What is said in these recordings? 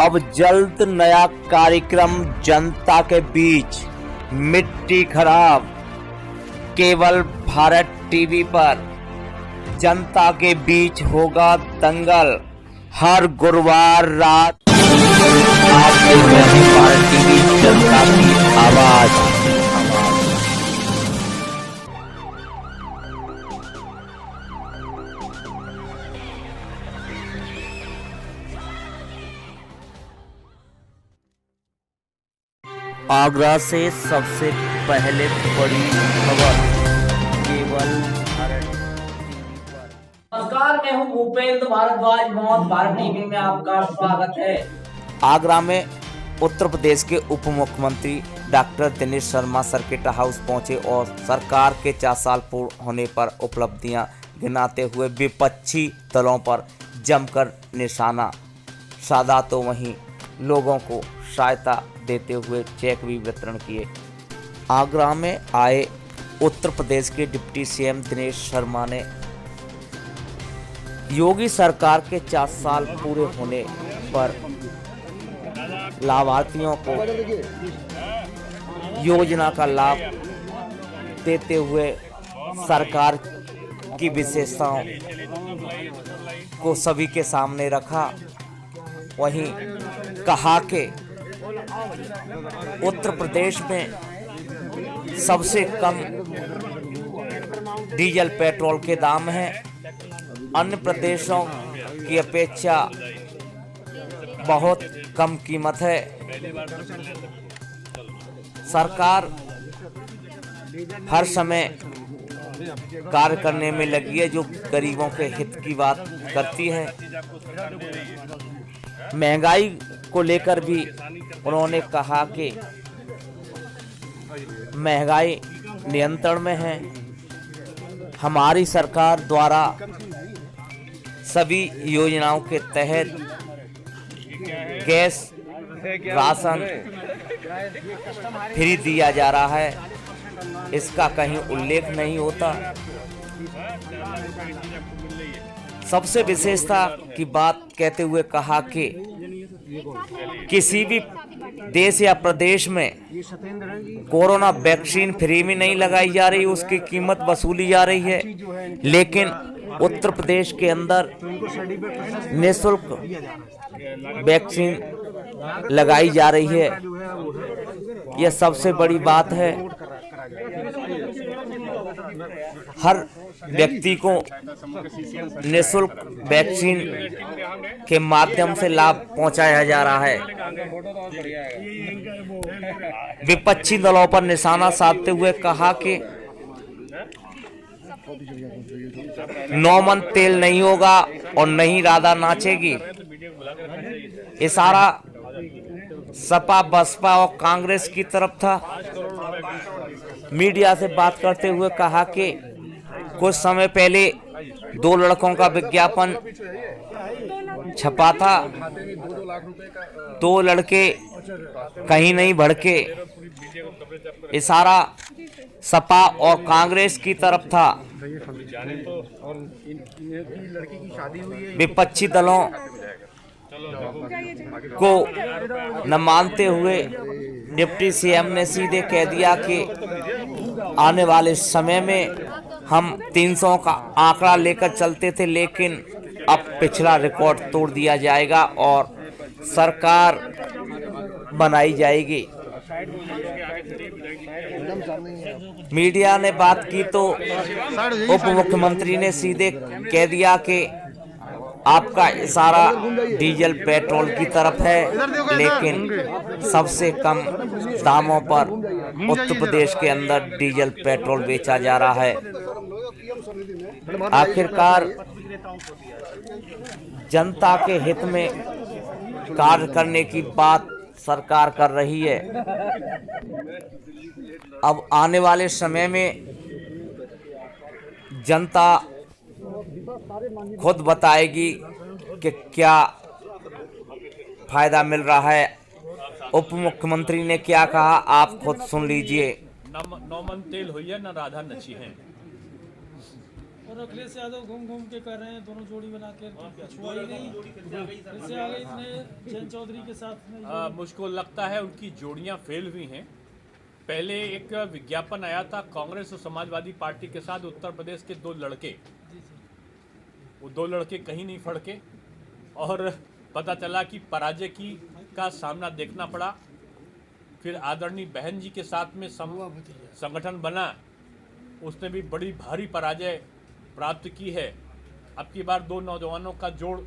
अब जल्द नया कार्यक्रम जनता के बीच। मिट्टी खराब केवल भारत टीवी पर। जनता के बीच होगा दंगल। हर गुरुवार रात आप देख रहे हैं भारत टीवी, जनता की आवाज। आगरा से सबसे पहले बड़ी खबर केवल भारत टीवी पर। नमस्कार, मैं हूं भूपेंद्र भारद्वाज। भारत टीवी में आपका स्वागत है। आगरा में उत्तर प्रदेश के उप मुख्यमंत्री doctor Dinesh Sharma circuit house पहुंचे और सरकार के 4 साल पूर्ण होने पर उपलब्धियां गिनाते हुए विपक्षी दलों पर जमकर निशाना साधा, तो वहीं लोगों को सहायता देते हुए चेक भी वितरण किए। आगरा में आए उत्तर प्रदेश के डिप्टी सीएम दिनेश शर्मा ने योगी सरकार के 4 साल पूरे होने पर लाभार्थियों को योजना का लाभ देते हुए सरकार की विशेषताओं को सभी के सामने रखा। वहीं कहा कि उत्तर प्रदेश में सबसे कम डीजल पेट्रोल के दाम हैं। अन्य प्रदेशों की अपेक्षा बहुत कम कीमत है। सरकार हर समय कार्य करने में लगी है जो गरीबों के हित की बात करती है। महंगाई को लेकर भी उन्होंने कहा कि महंगाई नियंत्रण में है। हमारी सरकार द्वारा सभी योजनाओं के तहत गैस, राशन फ्री दिया जा रहा है। इसका कहीं उल्लेख नहीं होता। सबसे विशेषता की बात कहते हुए कहा कि किसी भी देश या प्रदेश में कोरोना वैक्सीन फ्री में नहीं लगाई जा रही, उसकी कीमत वसूली जा रही है। लेकिन उत्तर प्रदेश के अंदर निःशुल्क वैक्सीन लगाई जा रही है। यह सबसे बड़ी बात है। हर व्यक्ति को निःशुल्क वैक्सीन के माध्यम से लाभ पहुंचाया जा रहा है। विपक्षी दलों पर निशाना साधते हुए कहा कि 9 मन तेल नहीं होगा और नहीं राधा नाचेगी। इशारा सपा, बसपा और कांग्रेस की तरफ था। मीडिया से बात करते हुए कहा कि कुछ समय पहले 2 लड़कों का विज्ञापन छपा था। 2 लड़के कहीं नहीं भड़के। इशारा सपा और कांग्रेस की तरफ था। विपक्षी दलों को न मानते हुए डिप्टी सीएम ने सीधे कह दिया कि आने वाले समय में हम 300 का आंकड़ा लेकर चलते थे, लेकिन अब पिछला रिकॉर्ड तोड़ दिया जाएगा और सरकार बनाई जाएगी। मीडिया ने बात की तो उप मुख्यमंत्री ने सीधे कह दिया कि आपका इशारा डीजल पेट्रोल की तरफ है, लेकिन सबसे कम दामों पर उत्तर प्रदेश के अंदर डीजल पेट्रोल बेचा जा रहा है। आखिरकार जनता के हित में कार्य करने की बात सरकार कर रही है। अब आने वाले समय में जनता खुद बताएगी कि क्या फायदा मिल रहा है। उप मुख्यमंत्री ने क्या कहा, आप खुद सुन लीजिए। 9 मन तेल हुई है, न राधा नची है। और अखिलेश यादव घूम घूम के कर रहे हैं, दोनों जोड़ी बना के छुआ ही नहीं, इससे आगे इतने जयंत चौधरी के साथ में मुझको लगता है उनकी जोड़ियां फेल हुई हैं। पहले एक विज्ञापन आया था कांग्रेस और समाजवादी पार्टी के साथ उत्तर प्रदेश के दो लड़के, वो दो लड़के कहीं नहीं फड़के और पता चला कि पराजय का सामना देखना पड़ा। फिर आदरणीय बहन जी के साथ में संगठन बना, उसने भी बड़ी भारी पराजय प्राप्त की है। अब की बार दो नौजवानों का जोड़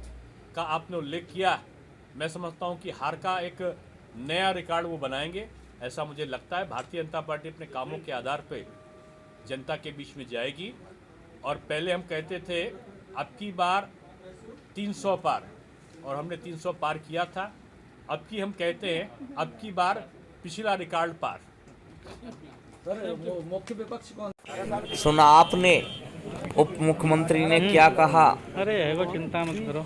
का आपने उल्लेख किया, मैं समझता हूं कि हार का एक नया रिकॉर्ड वो बनाएंगे, ऐसा मुझे लगता है। भारतीय जनता पार्टी अपने कामों के आधार पे जनता के बीच में जाएगी। और पहले हम कहते थे अब की बार 300 पार, और हमने 300 पार किया था। अब की हम कहते हैं अब की बार पिछला रिकॉर्ड पार। मुख्य विपक्ष कौन? सुना आपने उप मुख्यमंत्री ने क्या कहा? अरे वो चिंता मत करो,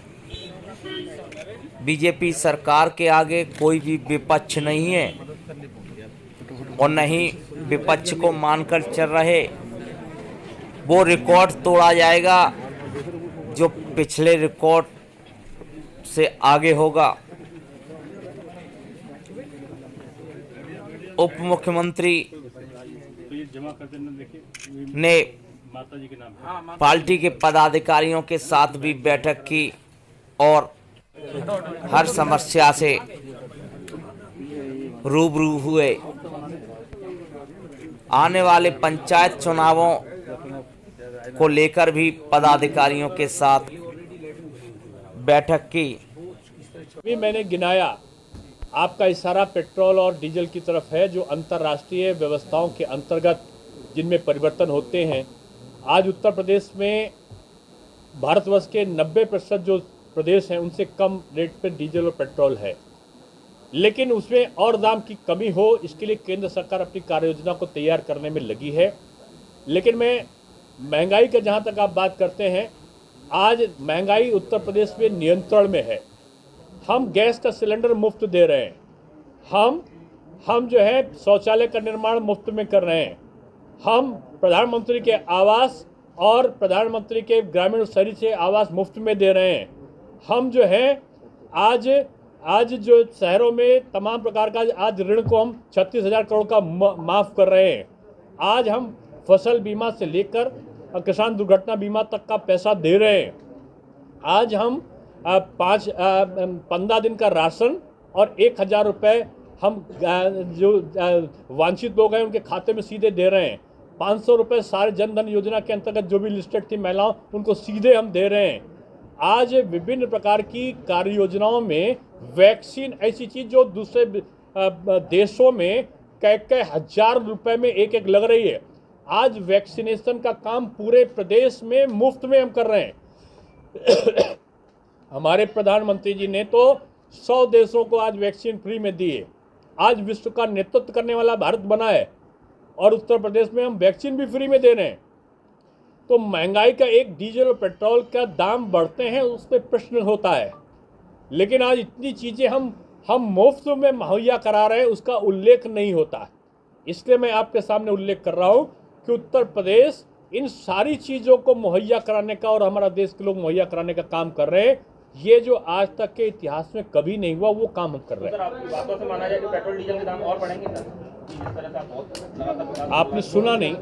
बीजेपी सरकार के आगे कोई भी विपक्ष नहीं है और न ही विपक्ष को मानकर चल रहे। वो रिकॉर्ड तोड़ा जाएगा जो पिछले रिकॉर्ड से आगे होगा। उप मुख्यमंत्री ने पार्टी के पदाधिकारियों के साथ भी बैठक की और हर समस्या से रूबरू हुए। आने वाले पंचायत चुनावों को लेकर भी पदाधिकारियों के साथ बैठक की। अभी मैंने गिनाया, आपका इशारा पेट्रोल और डीजल की तरफ है, जो अंतर्राष्ट्रीय व्यवस्थाओं के अंतर्गत जिनमें परिवर्तन होते हैं। आज उत्तर प्रदेश में भारतवर्ष के 90% जो प्रदेश हैं उनसे कम रेट पर डीजल और पेट्रोल है, लेकिन उसमें और दाम की कमी हो, इसके लिए केंद्र सरकार अपनी कार्य योजना को तैयार करने में लगी है। लेकिन मैं महंगाई का जहाँ तक आप बात करते हैं, आज महंगाई उत्तर प्रदेश में नियंत्रण में है। हम गैस का सिलेंडर मुफ्त दे रहे हैं, हम जो है शौचालय का निर्माण मुफ्त में कर रहे हैं, हम प्रधानमंत्री के आवास और प्रधानमंत्री के ग्रामीण शहरी से आवास मुफ्त में दे रहे हैं। हम जो है आज जो शहरों में तमाम प्रकार का आज ऋण को हम 36,000 करोड़ का माफ़ कर रहे हैं। आज हम फसल बीमा से लेकर किसान दुर्घटना बीमा तक का पैसा दे रहे हैं। आज हम 15 दिन का राशन और 1,000 रुपये हम जो वांछित लोग हैं उनके खाते में सीधे दे रहे हैं। 500 रुपये सारे जन धन योजना के अंतर्गत जो भी लिस्टेड थी महिलाओं, उनको सीधे हम दे रहे हैं। आज विभिन्न प्रकार की कार्य योजनाओं में वैक्सीन ऐसी चीज़ जो दूसरे देशों में कई हज़ार रुपए में एक लग रही है, आज वैक्सीनेशन का काम पूरे प्रदेश में मुफ्त में हम कर रहे हैं। हमारे प्रधानमंत्री जी ने तो 100 देशों को आज वैक्सीन फ्री में दी है। आज विश्व का नेतृत्व करने वाला भारत बना है और उत्तर प्रदेश में हम वैक्सीन भी फ्री में दे रहे हैं। तो महंगाई का एक डीजल और पेट्रोल का दाम बढ़ते हैं उस पर प्रश्न होता है, लेकिन आज इतनी चीज़ें हम मुफ्त में मुहैया करा रहे हैं उसका उल्लेख नहीं होता है। इसलिए मैं आपके सामने उल्लेख कर रहा हूँ कि उत्तर प्रदेश इन सारी चीज़ों को मुहैया कराने का और हमारा देश के लोग मुहैया कराने का काम कर रहे हैं। ये जो आज तक के इतिहास में कभी नहीं हुआ वो काम हम कर रहे हैं। आपकी बातों से माना जाए कि पेट्रोल डीजल के दाम और बढ़ेंगे सर? जिस तरह से आप बहुत आपने सुना नहीं,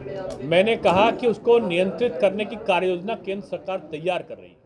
मैंने कहा कि उसको नियंत्रित करने की कार्य योजना केंद्र सरकार तैयार कर रही है।